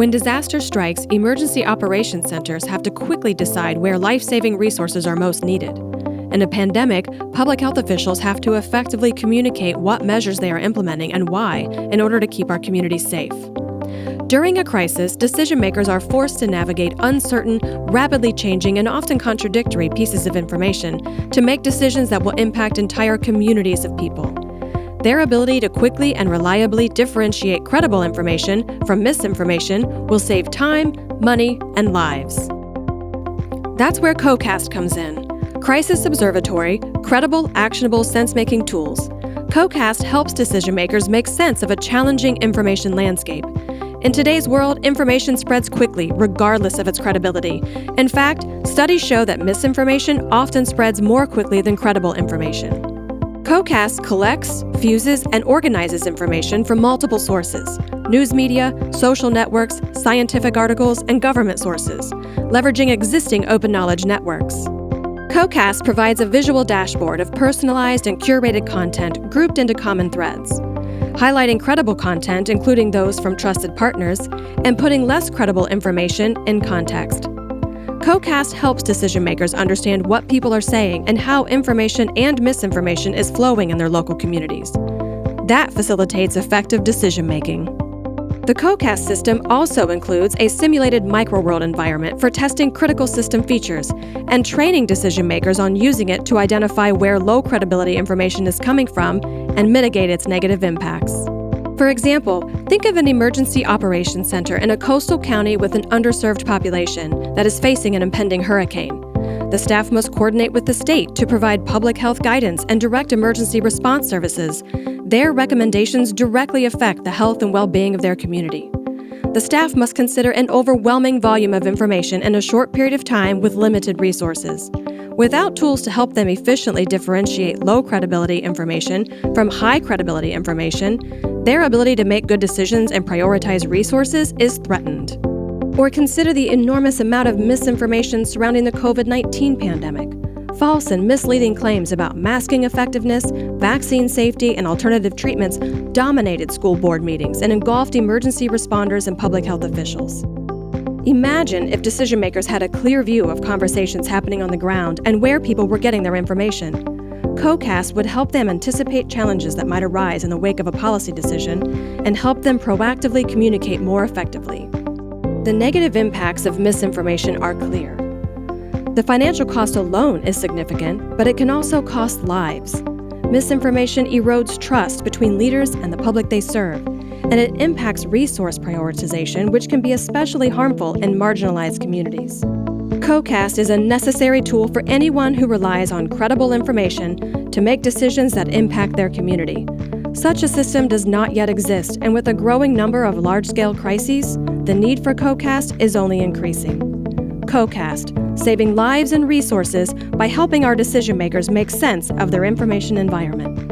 When disaster strikes, emergency operations centers have to quickly decide where life-saving resources are most needed. In a pandemic, public health officials have to effectively communicate what measures they are implementing and why in order to keep our communities safe. During a crisis, decision-makers are forced to navigate uncertain, rapidly changing, and often contradictory pieces of information to make decisions that will impact entire communities of people. Their ability to quickly and reliably differentiate credible information from misinformation will save time, money, and lives. That's where CoCast comes in. Crisis Observatory, credible, actionable sense-making tools. CoCast helps decision-makers make sense of a challenging information landscape. In today's world, information spreads quickly, regardless of its credibility. In fact, studies show that misinformation often spreads more quickly than credible information. CoCast collects, fuses, and organizes information from multiple sources: news media, social networks, scientific articles, and government sources, leveraging existing open knowledge networks. CoCast provides a visual dashboard of personalized and curated content grouped into common threads, highlighting credible content, including those from trusted partners, and putting less credible information in context. CoCast helps decision-makers understand what people are saying and how information and misinformation is flowing in their local communities. That facilitates effective decision-making. The CoCast system also includes a simulated microworld environment for testing critical system features and training decision-makers on using it to identify where low-credibility information is coming from and mitigate its negative impacts. For example, think of an emergency operations center in a coastal county with an underserved population that is facing an impending hurricane. The staff must coordinate with the state to provide public health guidance and direct emergency response services. Their recommendations directly affect the health and well-being of their community. The staff must consider an overwhelming volume of information in a short period of time with limited resources. Without tools to help them efficiently differentiate low-credibility information from high-credibility information, their ability to make good decisions and prioritize resources is threatened. Or consider the enormous amount of misinformation surrounding the COVID-19 pandemic. False and misleading claims about masking effectiveness, vaccine safety, and alternative treatments dominated school board meetings and engulfed emergency responders and public health officials. Imagine if decision-makers had a clear view of conversations happening on the ground and where people were getting their information. CoCast would help them anticipate challenges that might arise in the wake of a policy decision and help them proactively communicate more effectively. The negative impacts of misinformation are clear. The financial cost alone is significant, but it can also cost lives. Misinformation erodes trust between leaders and the public they serve, and it impacts resource prioritization, which can be especially harmful in marginalized communities. CoCast is a necessary tool for anyone who relies on credible information to make decisions that impact their community. Such a system does not yet exist, and with a growing number of large-scale crises, the need for CoCast is only increasing. CoCast, saving lives and resources by helping our decision-makers make sense of their information environment.